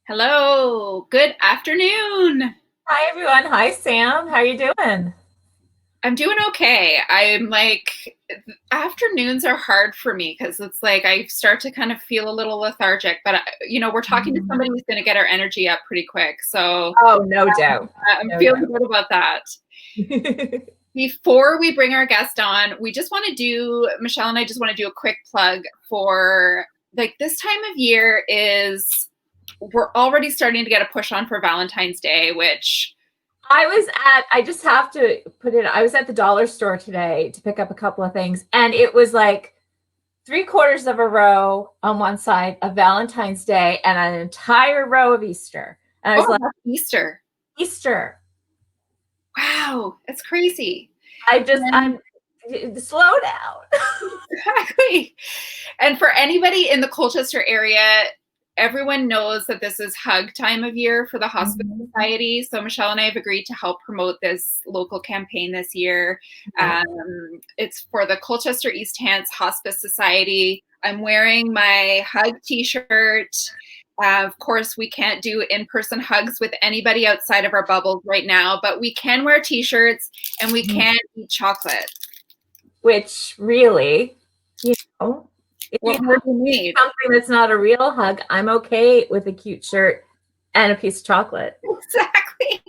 Hello, good afternoon. Hi everyone. Hi Sam. How are you doing? I'm doing okay. Afternoons are hard for me because it's like I start to kind of feel a little lethargic, but we're talking to Mhm. somebody who's going to get our energy up pretty quick. So Oh, no doubt. I'm No feeling doubt. good about that. Before we bring our guest on, Michelle and I just want to do a quick plug for like this time of year we're already starting to get a push on for Valentine's Day, which I just have to put it, I was at the dollar store today to pick up a couple of things, and it was like three-quarters of a row on one side of Valentine's Day and an entire row of Easter. And I was like, that's Easter. Easter. Wow, that's crazy. I'm slow down. Exactly. And for anybody in the Colchester area, everyone knows that this is hug time of year for the Hospice Mhm. Society. So Michelle and I have agreed to help promote this local campaign this year. Yeah. It's for the Colchester East Hants Hospice Society. I'm wearing my hug t-shirt. Of course, we can't do in-person hugs with anybody outside of our bubbles right now, but we can wear t-shirts and we Mhm. can eat chocolate. Which really, you know, if you What more do you need? something that's not a real hug, I'm okay with a cute shirt and a piece of chocolate. Exactly.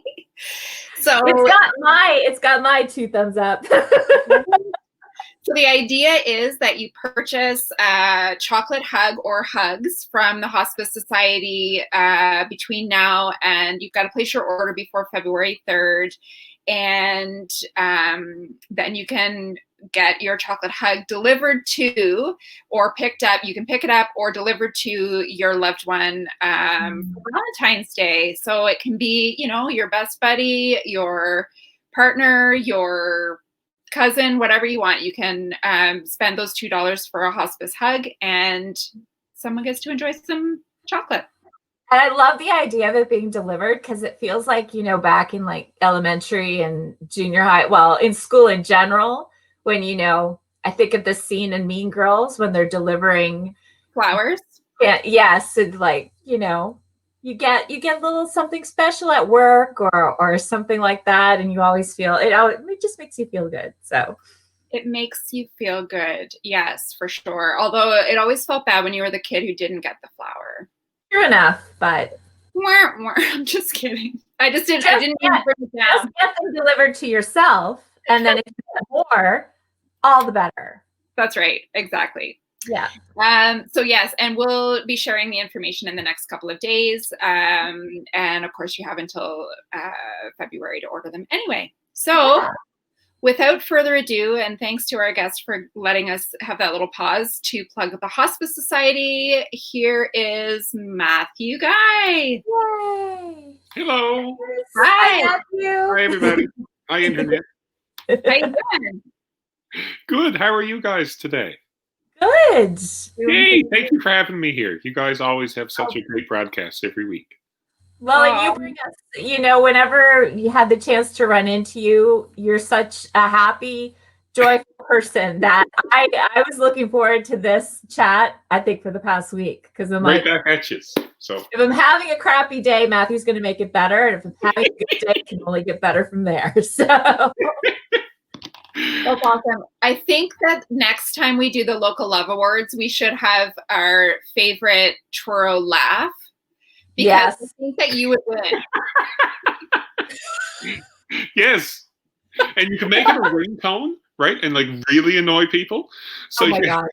So, It's got my two thumbs up. so the idea is that you purchase a chocolate hug or hugs from the Hospice Society between now and you've got to place your order before February 3rd. And then you can get your chocolate hug delivered to or picked up. You can pick it up or delivered to your loved one for Valentine's Day. So it can be, your best buddy, your partner, your cousin, whatever you want. You can spend those $2 for a hospice hug and someone gets to enjoy some chocolate. And I love the idea of it being delivered because it feels like, back in like elementary and junior high, well, in school in general, when, I think of this scene in Mean Girls when they're delivering. Flowers. Yeah, yes, and like, you get a little something special at work or something like that, and you always feel it just makes you feel good. So It makes you feel good. Yes, for sure. Although it always felt bad when you were the kid who didn't get the flower. true enough, but I'm just kidding. I didn't mean to bring it just down. get them delivered to yourself, and then if you get more, all the better. That's right. Exactly. Yeah. So yes, and we'll be sharing the information in the next couple of days. And of course, you have until February to order them anyway. So Yeah. without further ado, and thanks to our guest for letting us have that little pause to plug the Hospice Society, here is Matthew Guy. Yay. Hello. Hi. Hi, Matthew. Hi, everybody. Hi, Internet. How you doing? Good. How are you guys today? Good. Yay. Thank you for having me here. You guys always have such a great broadcast every week. Well, and you bring us, whenever you had the chance to run into you, you're such a happy, joyful person that I was looking forward to this chat, I think, for the past week. Because I'm Right like, back at you. So if I'm having a crappy day, Matthew's going to make it better. And if I'm having a good day, it can only get better from there. So That's awesome. I think that next time we do the local love awards, we should have our favorite Truro laugh. Because yes. I think that you would win. yes. And you can make it a ringtone, right? And like really annoy people. So Oh my God.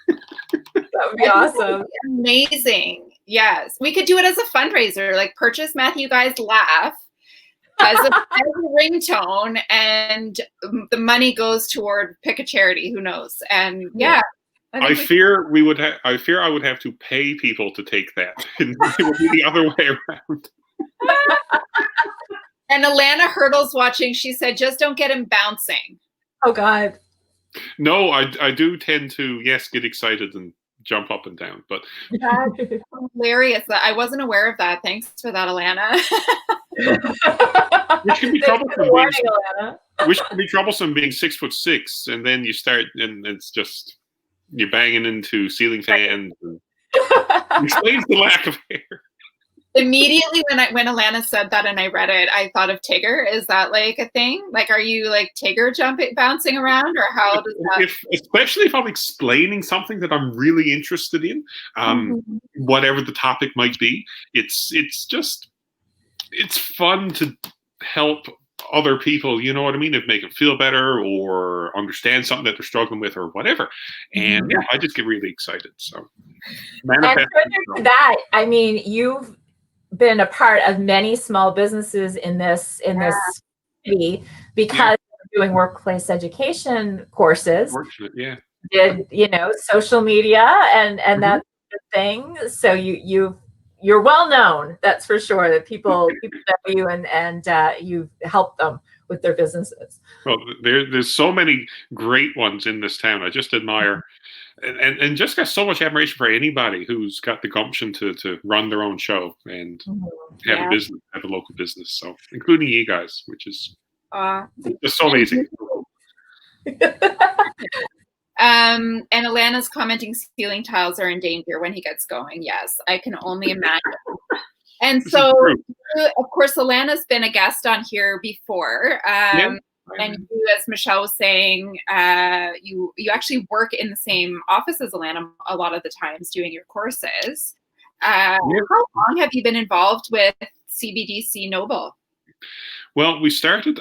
That would be awesome. Amazing. Yes. We could do it as a fundraiser, like purchase Matthew Guy's laugh as a ringtone, and the money goes toward pick a charity. Who knows? And yeah. I fear I would have to pay people to take that. And it would be the other way around. And Alana Hurdle's watching. She said, just don't get him bouncing. Oh God. No, I do tend to, yes, get excited and jump up and down. But that's hilarious. I wasn't aware of that. Thanks for that, Alana. Which can be troublesome being 6'6", and then you start and it's just you're banging into ceiling fans and explains the lack of hair. Immediately when Alana said that and I read it, I thought of Tigger. Is that like a thing? Like, are you like Tigger bouncing around, or how does that? Especially if I'm explaining something that I'm really interested in, whatever the topic might be, it's fun to help other people. You know what I mean? If make them feel better or understand something that they're struggling with or whatever. And yeah, I just get really excited. So, and further to that, I mean, you've been a part of many small businesses in this city because you're doing workplace education courses. Yeah. Did social media and that sort of thing. So you're well known. That's for sure. That people know you and you've helped them with their businesses. Well, there's so many great ones in this town. I just admire. And just got so much admiration for anybody who's got the gumption to run their own show and have a business, have a local business. So, including you guys, which is just so amazing. And Alana's commenting ceiling tiles are in danger when he gets going. Yes, I can only imagine. And so, of course, Alana's been a guest on here before. And you, as Michelle was saying, you actually work in the same office as Alana a lot of the times doing your courses. How long have you been involved with CBDC Noble? Well, we started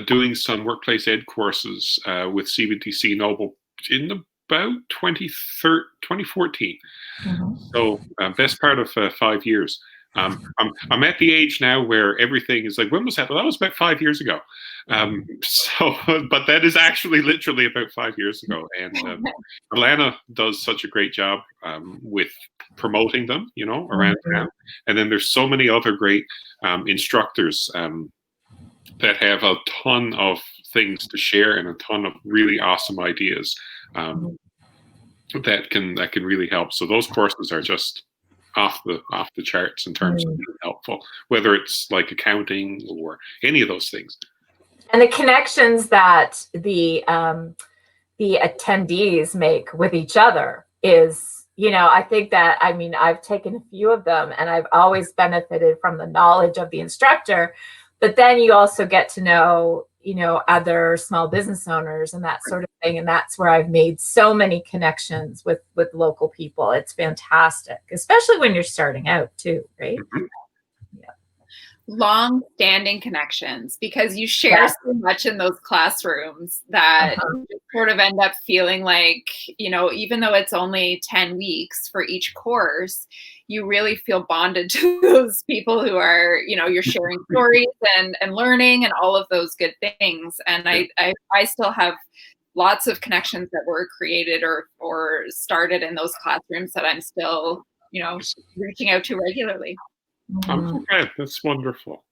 doing some workplace ed courses with CBDC Noble in about 2014. So best part of 5 years. I'm at the age now where everything is like, when was that? Well, that was about 5 years ago. But that is actually literally about 5 years ago. And Alana does such a great job with promoting them, around town. And then there's so many other great instructors that have a ton of things to share and a ton of really awesome ideas that can really help. So those courses are just off the charts in terms of being helpful, whether it's like accounting or any of those things. And the connections that the attendees make with each other is, I think that, I mean, I've taken a few of them and I've always benefited from the knowledge of the instructor, but then you also get to know, other small business owners and that sort of thing. And that's where I've made so many connections with local people. It's fantastic, especially when you're starting out too, right? Long-standing connections, because you share so much in those classrooms that you sort of end up feeling like, even though it's only 10 weeks for each course, you really feel bonded to those people who are, you're sharing stories and learning and all of those good things. And I still have lots of connections that were created or started in those classrooms that I'm still, reaching out to regularly. Okay, that's wonderful.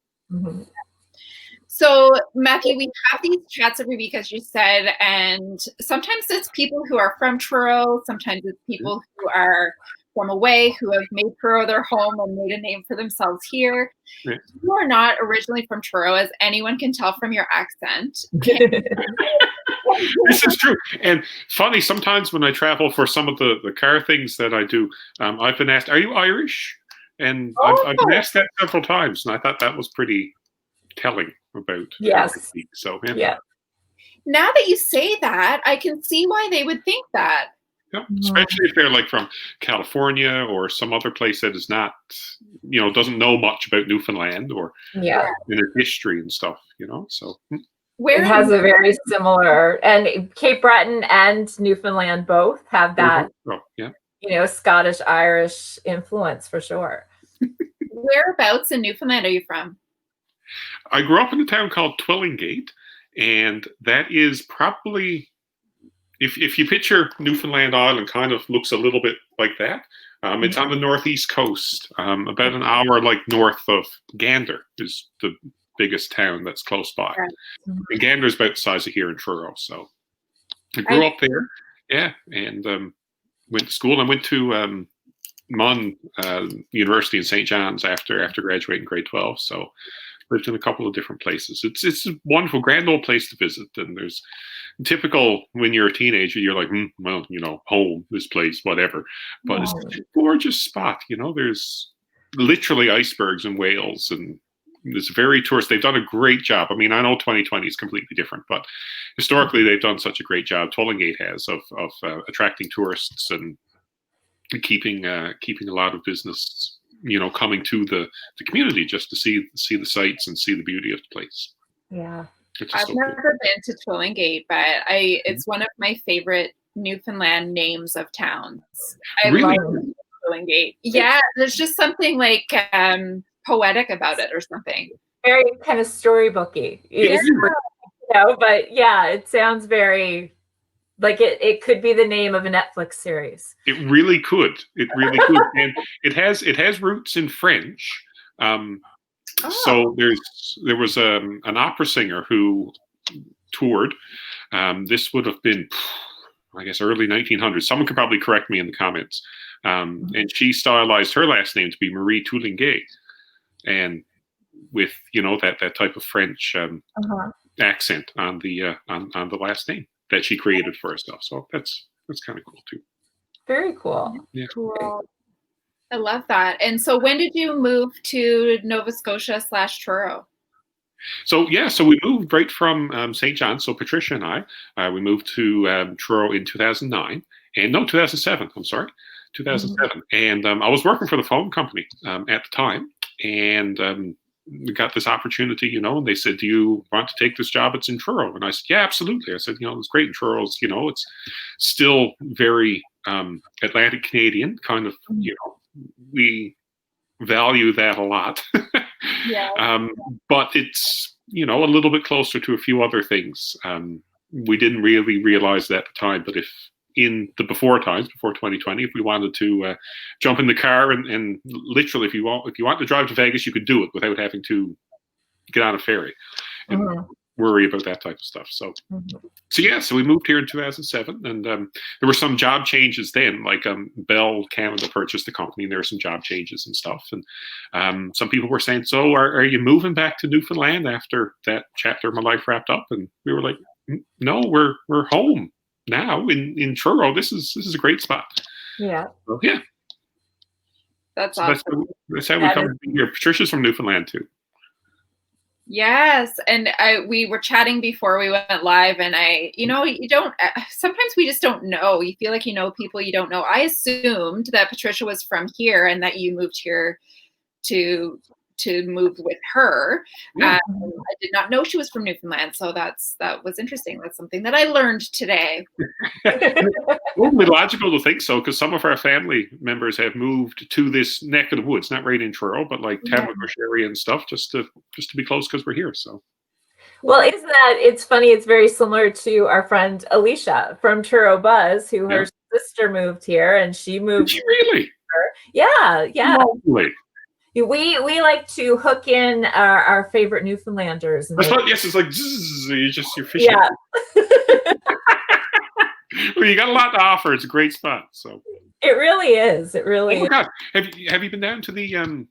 So, Matthew, we have these chats every week, as you said, and sometimes it's people who are from Truro, sometimes it's people who are from away, who have made Truro their home and made a name for themselves here. You are not originally from Truro, as anyone can tell from your accent. This is true. And funny, sometimes when I travel for some of the car things that I do, I've been asked, are you Irish? And I've been asked that several times, and I thought that was pretty telling about So Now that you say that, I can see why they would think that. Yeah, especially if they're like from California or some other place that is not, doesn't know much about Newfoundland or in its history and stuff, So it has a very similar, and Cape Breton and Newfoundland both have that, Scottish Irish influence for sure. Whereabouts in Newfoundland are you from? I grew up in a town called Twillingate, and that is probably, if you picture Newfoundland Island, kind of looks a little bit like that. It's on the northeast coast, about an hour north of Gander is the biggest town that's close by. And Gander is about the size of here in Truro. So I grew up there, and went to school. I went to Munn University in St. John's after graduating grade 12. So lived in a couple of different places. It's a wonderful, grand old place to visit. And there's typical when you're a teenager, you're like, well, home, this place, whatever. But it's such a gorgeous spot. There's literally icebergs in Wales, and it's very tourist. They've done a great job. I mean, I know 2020 is completely different, but historically they've done such a great job. Tollingate has of attracting tourists and keeping a lot of business, coming to the community just to see the sights and see the beauty of the place. Yeah, I've never been to Tollingate, but it's one of my favorite Newfoundland names of towns. I really? love Tollingate. Yeah, there's just something like poetic about it or something. Very kind of storybooky. But yeah, it sounds very like it could be the name of a Netflix series. It really could. And it has roots in French. So there was an opera singer who toured. This would have been, I guess, early 1900s. Someone could probably correct me in the comments. And she stylized her last name to be Marie Toulinguet, and with that type of French accent on the last name that she created for herself. So that's kind of cool too. Very cool. Yeah. Cool. I love that. And so when did you move to Nova Scotia / Truro? So we moved right from St. John's. So Patricia and I, we moved to Truro in 2009. And no, 2007. I'm sorry, 2007. And I was working for the phone company at the time. And we got this opportunity, and they said, do you want to take this job? It's in Truro. And I said, yeah, absolutely. I said, it's great in Truro. It's still very Atlantic Canadian kind of, we value that a lot. Yeah. But it's, a little bit closer to a few other things. We didn't really realize that at the time, but if in the before 2020, if we wanted to jump in the car and literally, if you want to drive to Vegas, you could do it without having to get on a ferry and worry about that type of stuff. So, so we moved here in 2007, and there were some job changes then, like Bell Canada purchased the company, and there were some job changes and stuff. And some people were saying, so are you moving back to Newfoundland after that chapter of my life wrapped up? And we were like, no, we're home now in Truro. This is a great spot. Yeah. So, yeah. That's awesome. That's how we come to be here. Patricia's from Newfoundland too. Yes, and we were chatting before we went live, and you don't. Sometimes we just don't know. You feel like you know people you don't know. I assumed that Patricia was from here and that you moved here to move with her. I did not know she was from Newfoundland, so that was interesting. That's something that I learned today. It wouldn't be logical to think so, because some of our family members have moved to this neck of the woods, not right in Truro, but like Tamworth or Sherry and stuff, just to be close because we're here. So, well, it's funny? It's very similar to our friend Alicia from Truro Buzz, who her sister moved here, and she moved. Did she really? Yeah. Lovely. We like to hook in our favorite Newfoundlanders. Yes, it's like you're fishing. Yeah. Well, you got a lot to offer. It's a great spot. So it really is. It really. Oh my God! Have you been down to the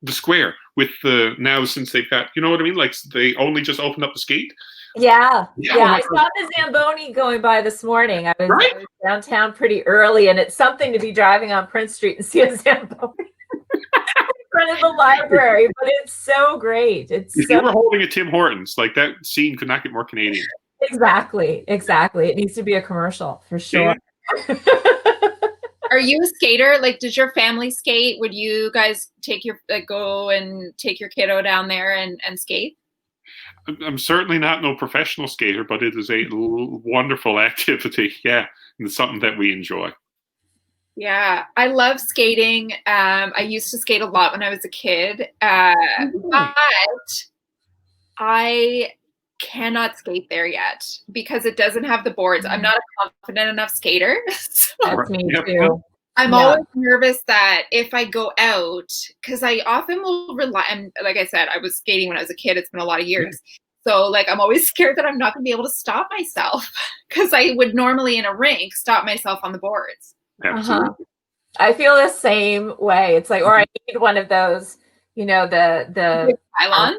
square with now since they've got, you know what I mean? Like they only just opened up the skate. Yeah. I saw the Zamboni going by this morning. I was downtown pretty early, and it's something to be driving on Prince Street and see a Zamboni. In front of the library, but it's so great. If you were holding a Tim Hortons, like that scene could not get more Canadian. Exactly. It needs to be a commercial for sure. Yeah. Are you a skater? Like, does your family skate? Would you guys go and take your kiddo down there and skate? I'm certainly not no professional skater, but it is a wonderful activity. Yeah, and it's something that we enjoy. Yeah, I love skating. I used to skate a lot when I was a kid, but I cannot skate there yet because it doesn't have the boards. I'm not a confident enough skater. So that's me too. I'm always nervous that if I go out, because I often will rely, and like I said, I was skating when I was a kid. It's been a lot of years. So like, I'm always scared that I'm not going to be able to stop myself because I would normally in a rink stop myself on the boards. Absolutely. I feel the same way. It's like, or I need one of those, the Pylon.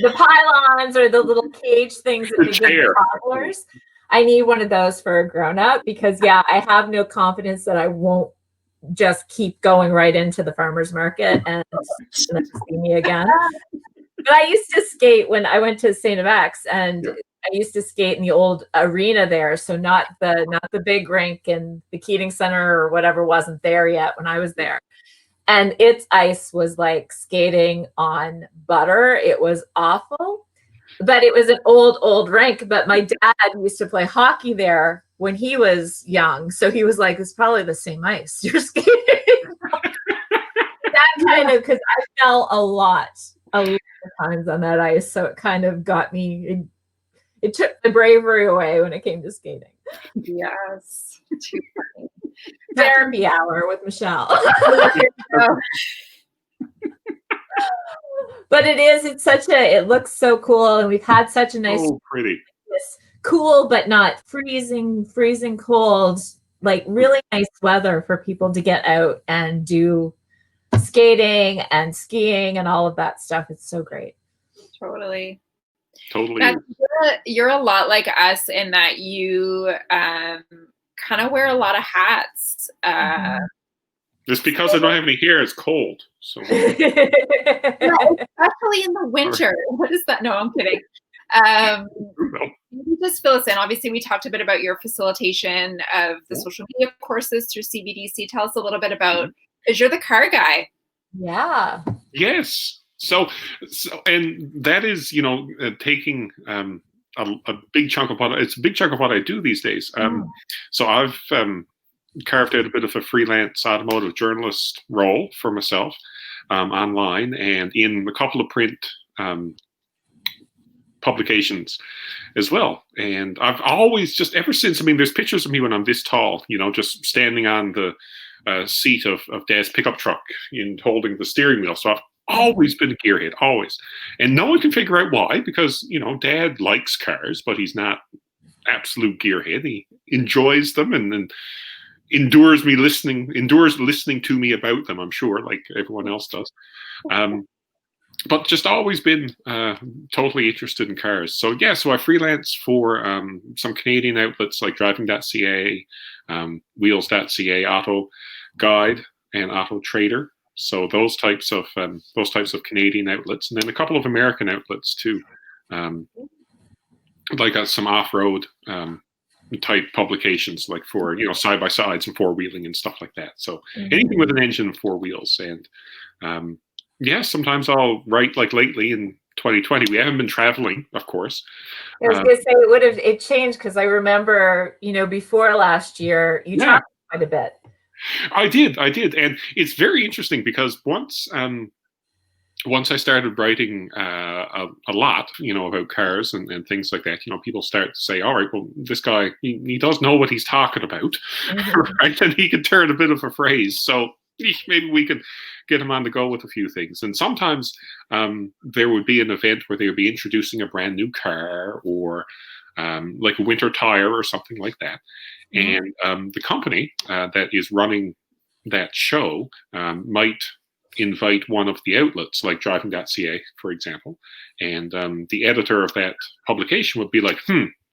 The pylons or the little cage things that they give the toddlers. I need one of those for a grown-up because, yeah, I have no confidence that I won't just keep going right into the farmer's market and never see me again. But I used to skate when I went to St. X, and I used to skate in the old arena there. So not the big rink and the Keating Center or whatever wasn't there yet when I was there. And its ice was like skating on butter. It was awful, but it was an old rink. But my dad used to play hockey there when he was young. So he was like, it's probably the same ice you're skating. That kind of, because I fell a lot of times on that ice. So it kind of got me, it took the bravery away when it came to skating. Yes. Too funny. Therapy hour with Michelle. But it looks so cool, and we've had such a nice, pretty, cool but not freezing cold, like really nice weather for people to get out and do skating and skiing and all of that stuff. It's so great. Totally. Totally. You're a lot like us in that you kind of wear a lot of hats. Just because I don't have any hair, it's cold. So especially in the winter. What is that? No, I'm kidding. You just fill us in. Obviously, we talked a bit about your facilitation of the social media courses through CBDC. Tell us a little bit about, because you're the car guy. Yeah. Yes. So, and that is, taking a big chunk of it's a big chunk of what I do these days. So I've carved out a bit of a freelance automotive journalist role for myself online and in a couple of print publications as well. And I've always just ever since, there's pictures of me when I'm this tall, just standing on the seat of Dad's pickup truck and holding the steering wheel. So I've always been a gearhead, always. And no one can figure out why, because, Dad likes cars, but he's not absolute gearhead. He enjoys them and endures listening to me about them, I'm sure, like everyone else does. But just always been totally interested in cars. So I freelance for some Canadian outlets like driving.ca, wheels.ca, Auto Guide, and Auto Trader. So those types of Canadian outlets, and then a couple of American outlets too, like some off-road type publications, like for side by sides and four wheeling and stuff like that. So anything with an engine and four wheels. And sometimes I'll write, like lately in 2020. We haven't been traveling, of course. I was going to say it changed, because I remember before last year you traveled quite a bit. I did, and it's very interesting because once I started writing a lot, about cars and things like that, people start to say, all right, well, this guy, he does know what he's talking about, right? And he can turn a bit of a phrase. So maybe we can get him on the go with a few things. And sometimes there would be an event where they would be introducing a brand new car or like a winter tire or something like that. And the company that is running that show might invite one of the outlets, like driving.ca, for example. And the editor of that publication would be like,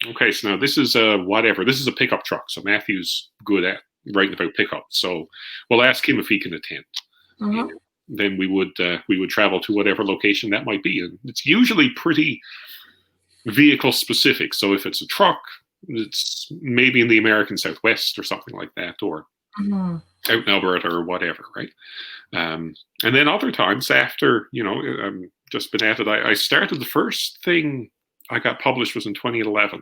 okay, so now this is whatever. This is a pickup truck. So Matthew's good at writing about pickups. So we'll ask him if he can attend. And then we would travel to whatever location that might be. And it's usually pretty vehicle specific. So if it's a truck, it's maybe in the American Southwest or something like that, or out in Alberta or whatever, right? And then other times after, just been at it, I started, the first thing I got published was in 2011.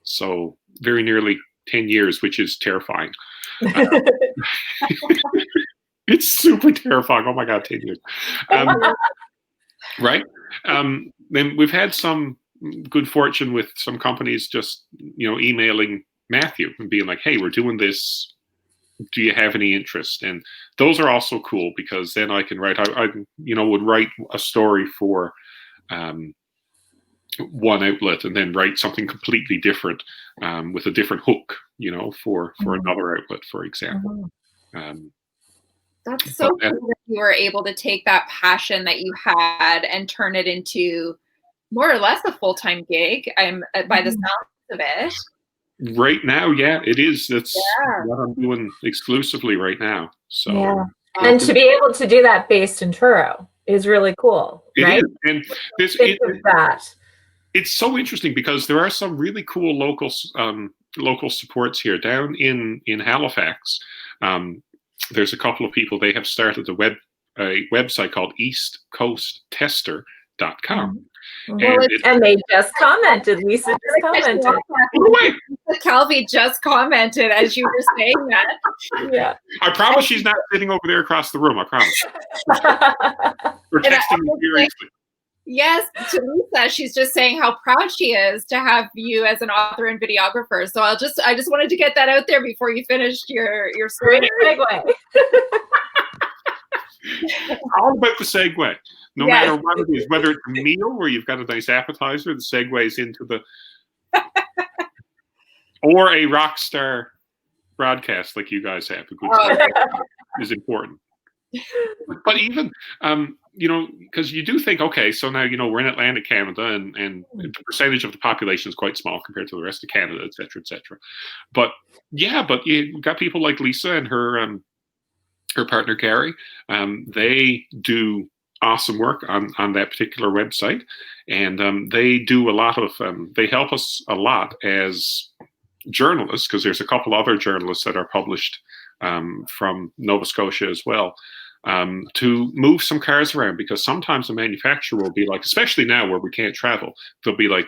So very nearly 10 years, which is terrifying. It's super terrifying. Oh my God, 10 years. Right? Then we've had some good fortune with some companies just, emailing Matthew and being like, hey, we're doing this. Do you have any interest? And those are also cool, because then I can write, I would write a story for one outlet and then write something completely different with a different hook, for another outlet, for example. That's so cool that you were able to take that passion that you had and turn it into more or less a full-time gig. I'm by the sound of it. Right now, yeah, it is. That's what I'm doing exclusively right now. So, yeah. And to be able to do that based in Truro is really cool, right? It is. And it's so interesting because there are some really cool local supports here down in Halifax. There's a couple of people. They have started a website called eastcoasttester.com. And they just commented. Lisa just commented. Calvi just commented as you were saying that. Yeah. I promise she's not sitting over there across the room. I promise. We're texting me furiously. Yes, to Lisa, she's just saying how proud she is to have you as an author and videographer. So I just wanted to get that out there before you finished your story. Segue. All about the segue. No matter what it is, whether it's a meal where you've got a nice appetizer, the segues into the or a rock star broadcast like you guys have. A good is important. But even because you do think, okay, so now we're in Atlantic Canada, and the percentage of the population is quite small compared to the rest of Canada, et cetera, et cetera. But you got people like Lisa and her partner Gary. They do awesome work on that particular website, and they do a lot of they help us a lot as journalists, because there's a couple other journalists that are published from Nova Scotia as well, to move some cars around, because sometimes the manufacturer will be like, especially now where we can't travel, they'll be like,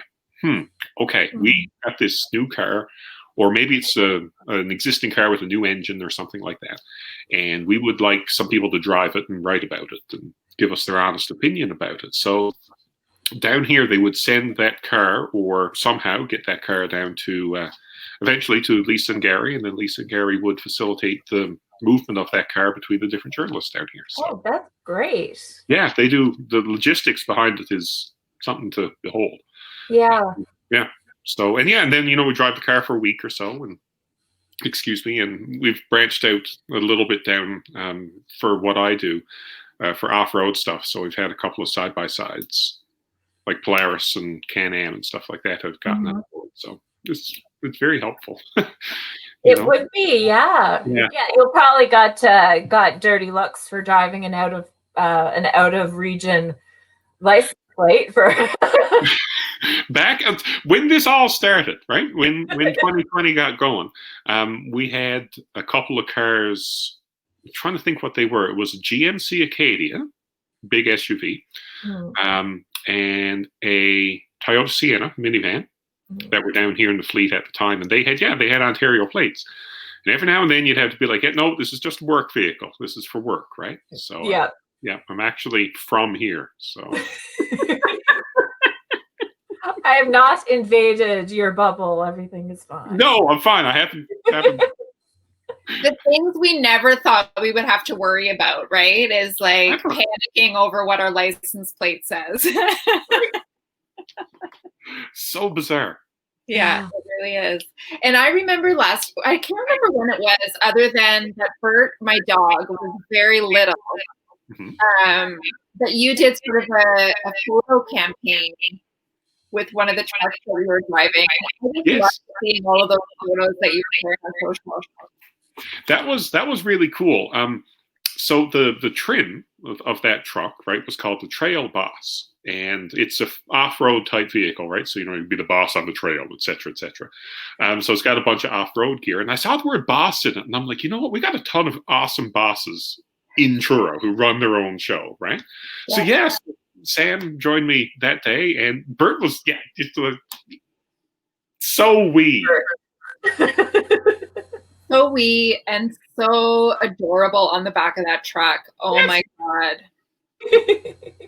okay, we got this new car, or maybe it's an existing car with a new engine or something like that, and we would like some people to drive it and write about it and give us their honest opinion about it. So down here, they would send that car, or somehow get that car down to eventually to Lisa and Gary, and then Lisa and Gary would facilitate the movement of that car between the different journalists down here. So, that's great. Yeah, they do. The logistics behind it is something to behold. Yeah. Yeah. So, and then, we drive the car for a week or so, and and we've branched out a little bit down for what I do for off-road stuff. So we've had a couple of side-by-sides like Polaris and Can-Am and stuff like that I've gotten on board. So it's very helpful. It would be, yeah. You probably got dirty looks for driving an out of region license plate for back when this all started, right? When 2020 got going, we had a couple of cars. I'm trying to think what they were. It was a GMC Acadia, big SUV, and a Toyota Sienna minivan that were down here in the fleet at the time, and they had Ontario plates. And every now and then you'd have to be like, no, this is just a work vehicle. This is for work, right? So I'm actually from here, so. I have not invaded your bubble. Everything is fine. No, I'm fine. I haven't. The things we never thought we would have to worry about, right? Is like panicking over what our license plate says. So bizarre. Yeah, it really is. And I remember I can't remember when it was, other than that Bert, my dog, was very little. That you did sort of a photo campaign with one of the trucks that we were driving. I just loved seeing all of those photos that you were sharing on social. That was really cool. So the trim of that truck, right, was called the Trail Boss, and it's a off-road type vehicle, right? So you'd be the boss on the trail, et cetera, et cetera. So it's got a bunch of off-road gear, and I saw the word boss in it, and I'm like, we got a ton of awesome bosses in Truro who run their own show, right? So yes, Sam joined me that day, and Bert was just so wee. So wee and so adorable on the back of that truck. Oh my God.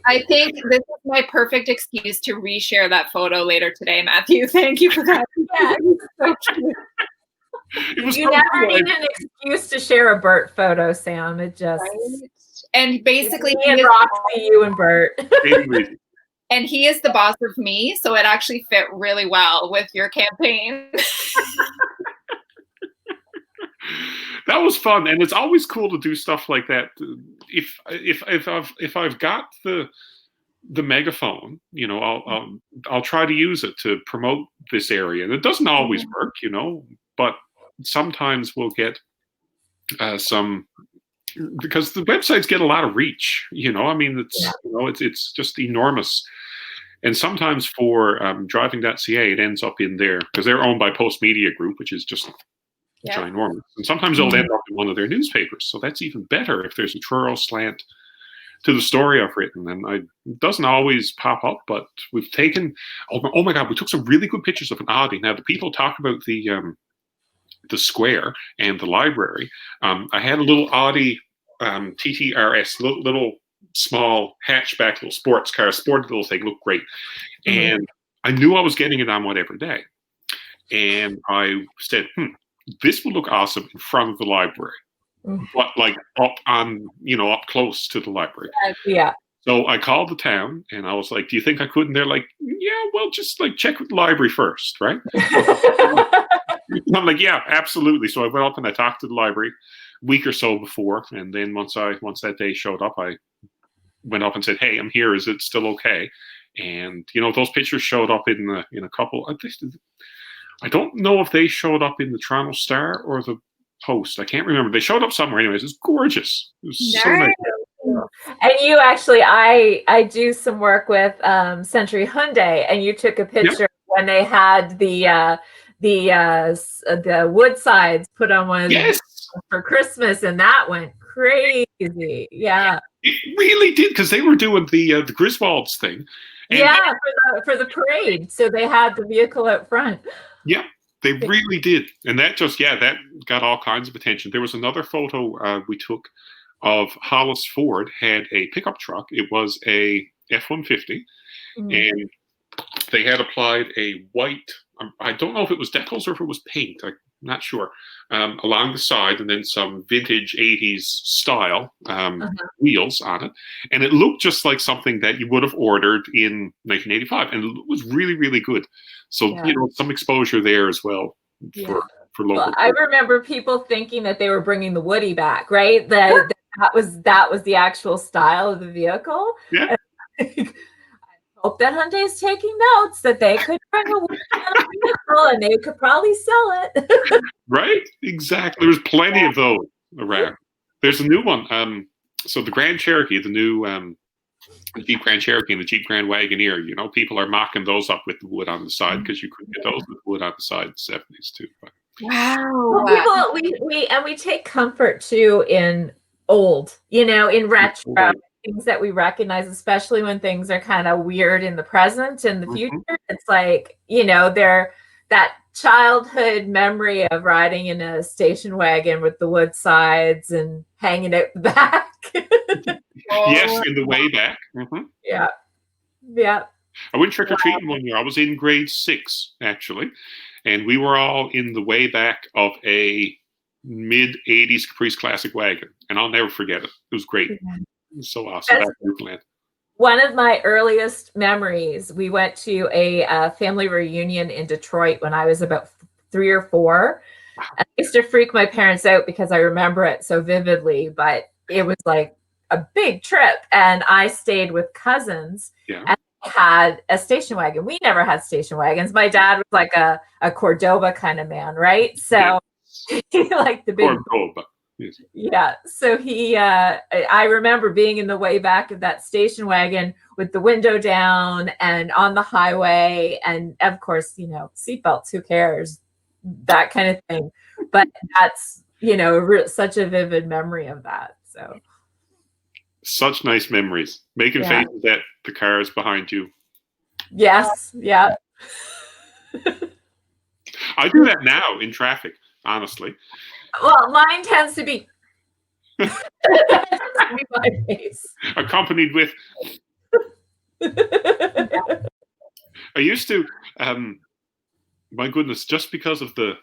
I think this is my perfect excuse to reshare that photo later today, Matthew. Thank you for that. So cute. You never need an excuse to share a Bert photo, Sam. It just and basically me and Roxy, you and Bert. And he is the boss of me, so it actually fit really well with your campaign. That that was fun, and it's always cool to do stuff like that. If I've got the megaphone, you know, I'll try to use it to promote this area, and it doesn't always work, you know, but sometimes we'll get some, because the websites get a lot of reach, you know. I mean, it's just enormous. And sometimes for driving.ca, it ends up in there because they're owned by Post Media Group, which is just ginormous. And sometimes it'll end up in one of their newspapers. So that's even better if there's a Truro slant to the story I've written. And it doesn't always pop up, but we've taken, oh my God, we took some really good pictures of an Audi. Now, the people talk about the square and the library. I had a little Audi TTRS, little small hatchback, little sports car, sporty little thing, looked great. And I knew I was getting it on whatever day. And I said, this will look awesome in front of the library. But like up close to the library. Yeah. So I called the town and I was like, do you think I could? And they're like, yeah, well, just like check with the library first, right? I'm like, yeah, absolutely. So I went up and I talked to the library a week or so before. And then once that day showed up, I went up and said, hey, I'm here. Is it still okay? And, you know, those pictures showed up in a couple. I don't know if they showed up in the Toronto Star or the Post. I can't remember. They showed up somewhere. Anyways, it's gorgeous. It was so nice. And you actually, I do some work with Century Hyundai, and you took a picture when they had the wood sides put on one for Christmas, and that went crazy. Yeah, it really did, because they were doing the Griswolds thing. And for the parade, so they had the vehicle out front. Yeah. They really did. And that that got all kinds of attention. There was another photo we took of Hollis Ford had a pickup truck. It was a F-150. And they had applied a white, I don't know if it was decals or if it was paint, I'm not sure, along the side, and then some vintage 80s style wheels on it. And it looked just like something that you would have ordered in 1985. And it was really, really good. So, you know, some exposure there as well for local. Well, I remember people thinking that they were bringing the Woody back, right? That was the actual style of the vehicle. Yeah. I hope that Hyundai is taking notes that they could bring a Woody vehicle and they could probably sell it. Right? Exactly. There's plenty of those around. There's a new one. So the Grand Cherokee, the new the Jeep Grand Cherokee and the Jeep Grand Wagoneer, you know, people are mocking those up with the wood on the side because you couldn't get those with wood on the side in the 70s too. But. Wow. Well, we take comfort too in old, you know, in retro, things that we recognize, especially when things are kind of weird in the present and the future. It's like, you know, that childhood memory of riding in a station wagon with the wood sides and hanging out the back. Yes, in the way back. Yeah. I went trick-or-treating one year. I was in grade 6, actually, and we were all in the way back of a mid-80s Caprice Classic wagon, and I'll never forget it. It was great. It was so awesome. One of my earliest memories, we went to a family reunion in Detroit when I was about 3 or 4. And I used to freak my parents out because I remember it so vividly, but it was like a big trip. And I stayed with cousins and had a station wagon. We never had station wagons. My dad was like a Cordoba kind of man, right? So he liked the big Cordoba. Yes. Yeah. So I remember being in the way back of that station wagon with the window down and on the highway. And of course, you know, seatbelts, who cares? That kind of thing. But that's, you know, such a vivid memory of that. So. Such nice memories. Making faces at the cars behind you. Yes. Yeah. I do that now in traffic, honestly. Well, mine tends to be my face. Accompanied with. I used to, my goodness, just because of the,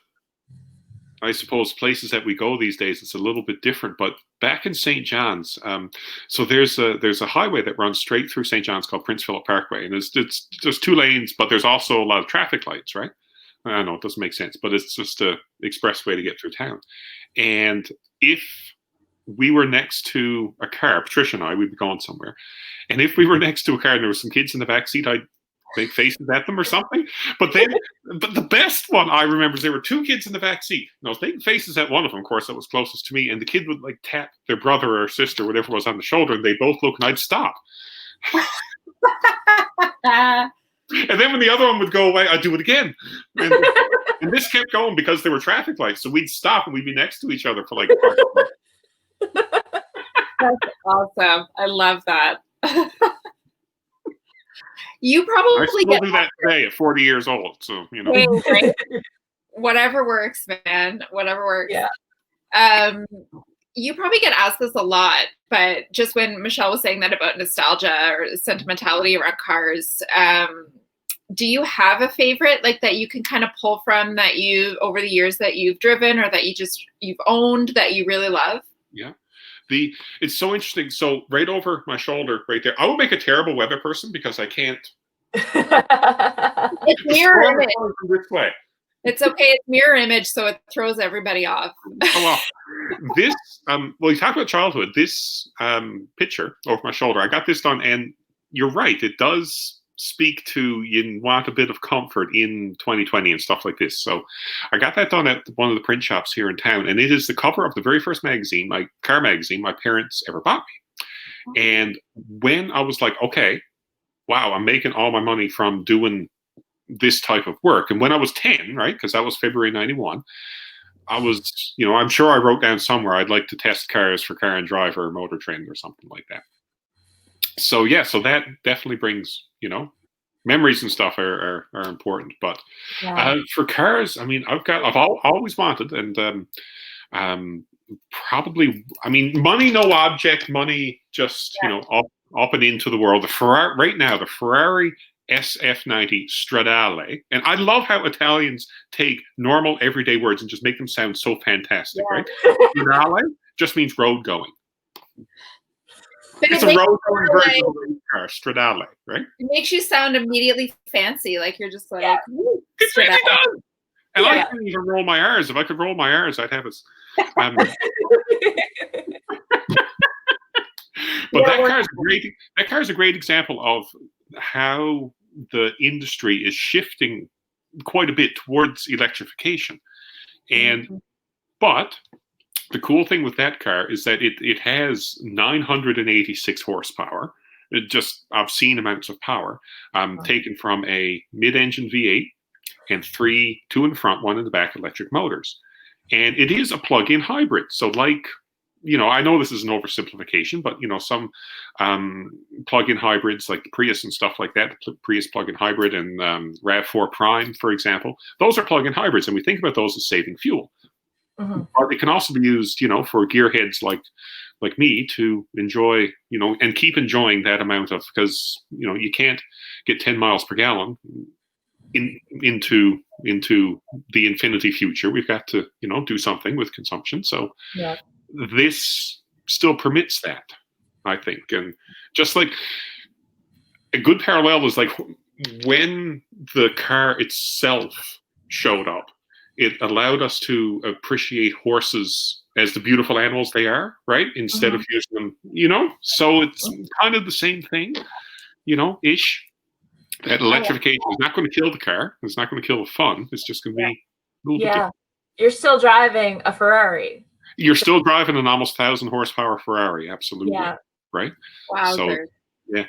I suppose, places that we go these days, it's a little bit different. But back in St. John's, so there's a highway that runs straight through St. John's called Prince Philip Parkway, and there's 2 lanes, but there's also a lot of traffic lights, right? I don't know, it doesn't make sense, but it's just a expressway to get through town. And if we were next to a car, Patricia and I, we'd be going somewhere. And if we were next to a car and there were some kids in the back seat, I'd make faces at them or something. But the best one I remember is there were two kids in the back seat. And I was making faces at one of them, of course, that was closest to me. And the kid would like tap their brother or sister, whatever was on the shoulder, and they both look, and I'd stop. And then when the other one would go away, I'd do it again. And this kept going because there were traffic lights. So we'd stop and we'd be next to each other for like 5 minutes. That's awesome. I love that. You probably I still do that today at 40 years old. So, you know. Right? Whatever works, man. Whatever works. Yeah. You probably get asked this a lot, but just when Michelle was saying that about nostalgia or sentimentality around cars, do you have a favorite like that you can kind of pull from that you over the years that you've driven or that you've owned that you really love? Yeah. It's so interesting. So right over my shoulder, right there, I would make a terrible weather person because I can't. It's mirror image. This way. It's okay. It's mirror image, so it throws everybody off. Oh, well, this, well, you talk about childhood. This picture over my shoulder, I got this done, and you're right. It does speak to you want a bit of comfort in 2020 and stuff like this. So I got that done at one of the print shops here in town, and it is the cover of the very first magazine, my car magazine, my parents ever bought me. And when I was like, okay, wow, I'm making all my money from doing this type of work. And when I was 10, right, because that was February 91, I was, you know, I'm sure I wrote down somewhere I'd like to test cars for Car and Drive or Motor Trend or something like that. So yeah, so that definitely brings, you know, memories and stuff are important. But for cars, I mean, I've always wanted, and probably, I mean, money no object, money just you know up and into the world. The Ferrari right now, the Ferrari SF90 Stradale, and I love how Italians take normal everyday words and just make them sound so fantastic, right? Stradale just means road going. It's a road going version of a car, Stradale, right? It makes you sound immediately fancy, like you're just like, it's really done. And I couldn't even roll my R's. If I could roll my R's, I'd have it. But that car is a great example of how the industry is shifting quite a bit towards electrification. And but the cool thing with that car is that it has 986 horsepower, just obscene amounts of power, taken from a mid-engine V8 and 3 2 in the front, 1 in the back electric motors. And it is a plug-in hybrid. So like, you know, I know this is an oversimplification, but, you know, some plug-in hybrids like the Prius and stuff like that, the Prius plug-in hybrid and RAV4 Prime, for example, those are plug-in hybrids. And we think about those as saving fuel. But it can also be used, you know, for gearheads like me to enjoy, you know, and keep enjoying that amount of, because, you know, you can't get 10 miles per gallon into the infinity future. We've got to, you know, do something with consumption. So this still permits that, I think. And just like a good parallel is like when the car itself showed up, it allowed us to appreciate horses as the beautiful animals they are, right? Instead of using them, you know? So it's kind of the same thing, you know, ish. That electrification is not going to kill the car. It's not going to kill the fun. It's just going to be a little bit different. You're still driving a Ferrari. You're still driving an almost 1,000 horsepower Ferrari. Absolutely. Yeah. Right? Wow. So, yeah.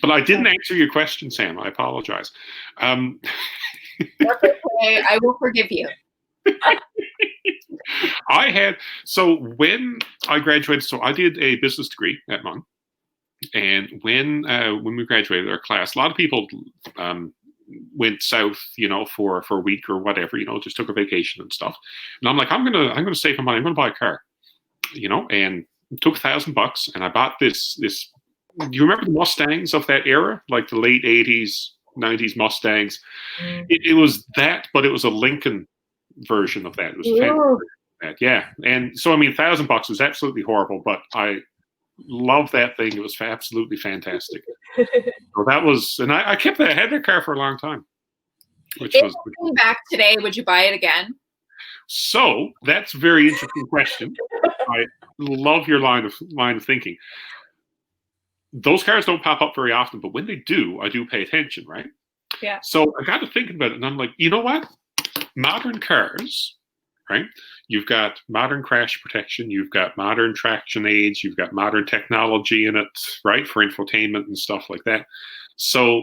But I didn't answer your question, Sam. I apologize. That's okay. I will forgive you. So when I graduated, so I did a business degree at Mung. And when we graduated our class, a lot of people went south, you know, for a week or whatever, you know, just took a vacation and stuff. And I'm like, I'm gonna save my money. I'm gonna buy a car, you know, and took $1,000 and I bought this. Do you remember the Mustangs of that era, like the late '80s, '90s Mustangs? It was that, but it was a Lincoln version of that. It was a fancy version of that. Yeah, and so I mean, $1,000 was absolutely horrible, but I love that thing. It was absolutely fantastic. So that was, and I kept that. I had that car for a long time. which if was it came back today, would you buy it again? so. That's a very interesting question. I love your line of thinking. Those cars don't pop up very often, but when they do, I do pay attention, right? Yeah. So I got to thinking about it, and I'm like, you know what? Modern cars, right? You've got modern crash protection, you've got modern traction aids, you've got modern technology in it, right, for infotainment and stuff like that. So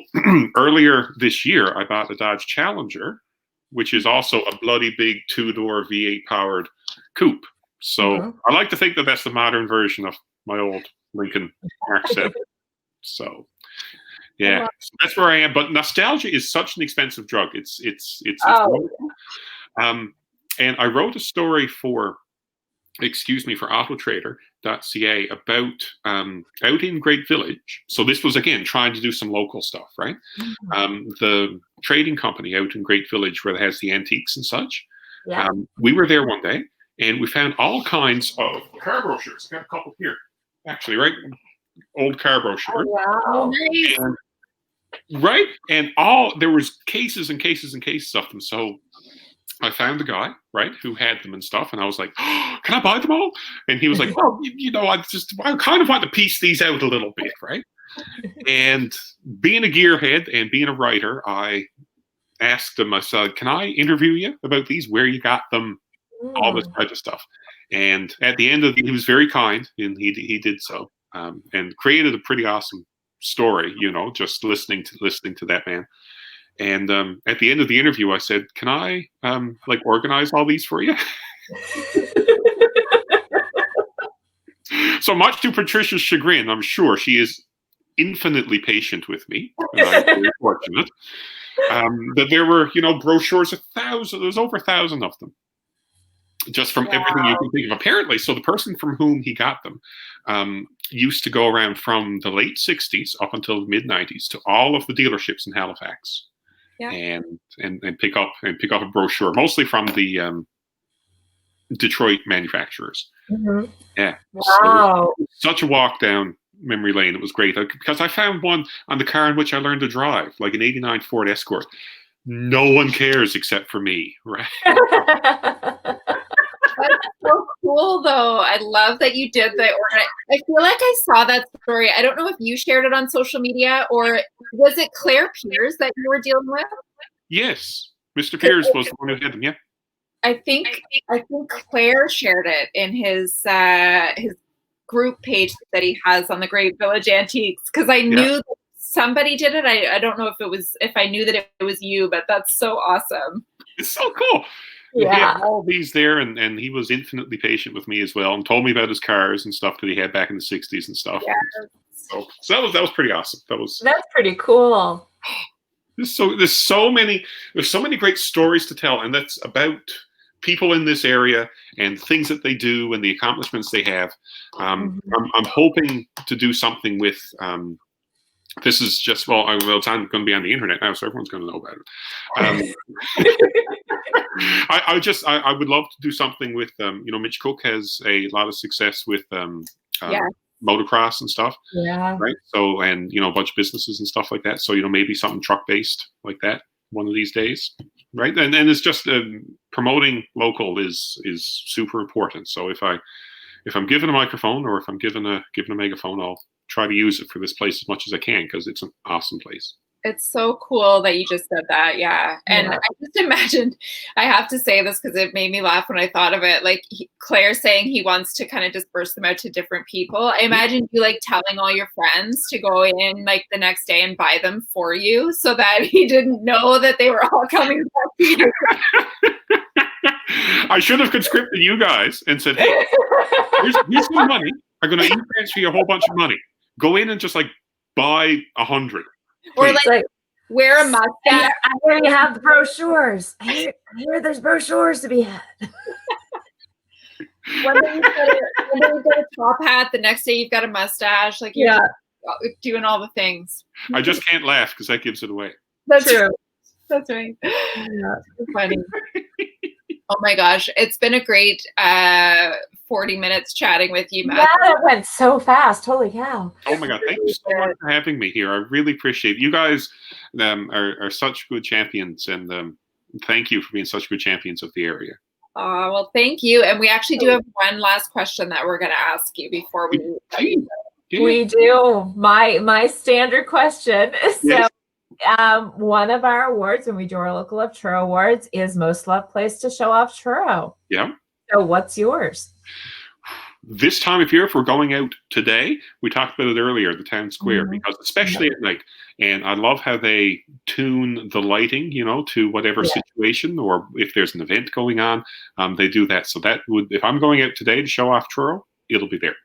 earlier this year, I bought a Dodge Challenger, which is also a bloody big two-door V8 powered coupe. So I like to think that that's the modern version of my old Lincoln Mark 7. So yeah, so that's where I am. But nostalgia is such an expensive drug. It's and I wrote a story for autotrader.ca about out in Great Village. So this was, again, trying to do some local stuff, right? The trading company out in Great Village where it has the antiques and such. Yeah. We were there one day and we found all kinds of car brochures. I got a couple here, actually, right? Old car brochure. Wow. And, right? And there was cases and cases and cases of them. So I found the guy, right, who had them and stuff, and I was like, oh, can I buy them all? And he was like, well, I kind of want to piece these out a little bit, right? And being a gearhead and being a writer, I asked him, I said, can I interview you about these, where you got them, all this type of stuff. And at the end of he was very kind, and he did so, and created a pretty awesome story, just listening to that man. And at the end of the interview, I said, can I organize all these for you? So much to Patricia's chagrin, I'm sure she is infinitely patient with me, and I'm very fortunate. That there were, brochures, 1,000, there's over 1,000 of them. Just from everything you can think of. Apparently, so the person from whom he got them used to go around from the late 60s up until the mid 90s to all of the dealerships in Halifax. Yeah. And pick up a brochure, mostly from the Detroit manufacturers. Yeah. Wow. So, such a walk down memory lane. It was great because I found one on the car in which I learned to drive, like an '89 Ford Escort. No one cares except for me, right? That's so cool, though. I love that you did the organize. I feel like I saw that story. I don't know if you shared it on social media, or was it Claire Piers that you were dealing with? Yes, Mr. Piers was the one who had them. Yeah, I think Claire shared it in his group page that he has on the Great Village Antiques, because I knew that somebody did it. I don't know if I knew that it was you, but that's so awesome. It's so cool. Yeah. He had all these there, and he was infinitely patient with me as well, and told me about his cars and stuff that he had back in the '60s and stuff. Yes. So that was pretty awesome. That's pretty cool. There's so many great stories to tell, and that's about people in this area and things that they do and the accomplishments they have. I'm hoping to do something with. This is just it's going to be on the internet now, so everyone's going to know about it. I would love to do something with Mitch Cook has a lot of success with motocross and stuff. Yeah. Right. So and a bunch of businesses and stuff like that. So maybe something truck based like that one of these days. Right. And it's just promoting local is super important. So if I'm given a microphone or if I'm given a megaphone, I'll try to use it for this place as much as I can because it's an awesome place. It's so cool that you just said that. Yeah. And I just imagined, I have to say this because it made me laugh when I thought of it. Like Claire saying he wants to kind of disperse them out to different people. I imagine you telling all your friends to go in the next day and buy them for you so that he didn't know that they were all coming back to you. I should have conscripted you guys and said, hey, here's some money. I'm going to transfer you a whole bunch of money. Go in and just buy 100. Or wear a mustache. I hear you have the brochures. I hear there's brochures to be had. One day you've got a top hat, the next day you've got a mustache. You're doing all the things. I just can't laugh because that gives it away. That's true. That's right. Yeah, it's funny. Oh my gosh, it's been a great 40 minutes chatting with you, Matt. Yeah, it went so fast. Holy cow. Oh my God, thank you so much for having me here. I really appreciate it. You guys are such good champions, and thank you for being such good champions of the area. Well, thank you. And we actually do have one last question that we're going to ask you before we Yeah. We do. My standard question. Yes. So one of our awards when we do our Local Love Truro Awards is Most Loved Place to Show Off Truro. Yeah. So what's yours? This time of year, if we're going out today, we talked about it earlier, the town square, because especially at night, and I love how they tune the lighting, to whatever situation, or if there's an event going on, they do that. So that would, if I'm going out today to show off Truro, it'll be there.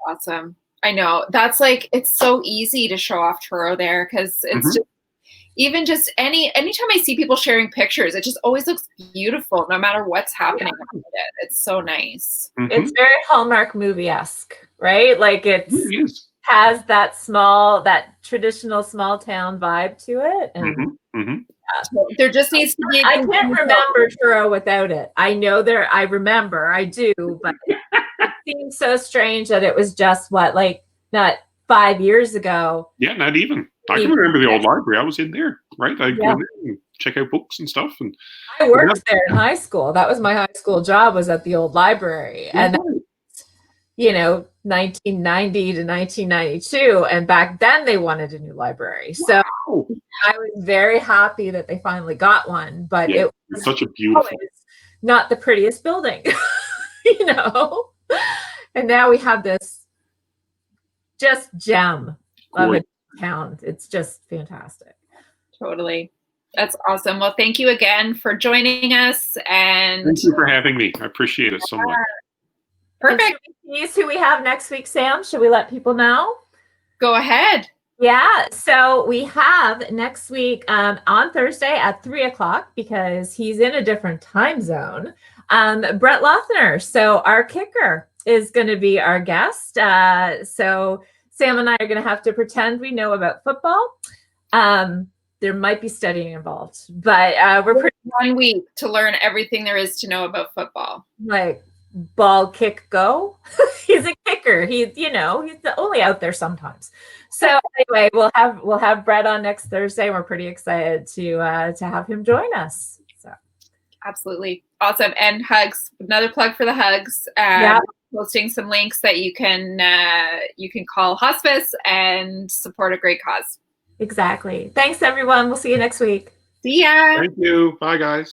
Awesome. I know. That's like, it's so easy to show off Truro there, because it's just, even just anytime I see people sharing pictures, it just always looks beautiful no matter what's happening around it. It's so nice. It's very Hallmark movie-esque, right? Like it has that traditional small town vibe to it. And there just needs to be I can't remember Truro without it. I know I remember, I do, but it seems so strange that it was just not 5 years ago. Yeah, not even. I can remember the old library. I was in there, right? I go in there and check out books and stuff. And I worked there in high school. That was my high school job, was at the old library. And that was, 1990 to 1992. And back then they wanted a new library. So I was very happy that they finally got one. But it was such a beautiful, not the prettiest building, And now we have this just gem of a town. It's just fantastic. Totally. That's awesome. Well, thank you again for joining us. And thank you for having me. I appreciate it so much. Perfect. Who we have next week, Sam? Should we let people know? Go ahead. Yeah. So we have next week on Thursday at 3:00, because he's in a different time zone, Brett Lothner. So our kicker is going to be our guest. So Sam and I are going to have to pretend we know about football. There might be studying involved, but we're pretty 1 week to learn everything there is to know about football. Like ball, kick, go. He's a kicker. He's only out there sometimes. So anyway, we'll have Brett on next Thursday. We're pretty excited to have him join us. So absolutely awesome. And hugs. Another plug for the hugs. Posting some links that you can call hospice and support a great cause. Exactly. Thanks, everyone. We'll see you next week. See ya. Thank you. Bye, guys.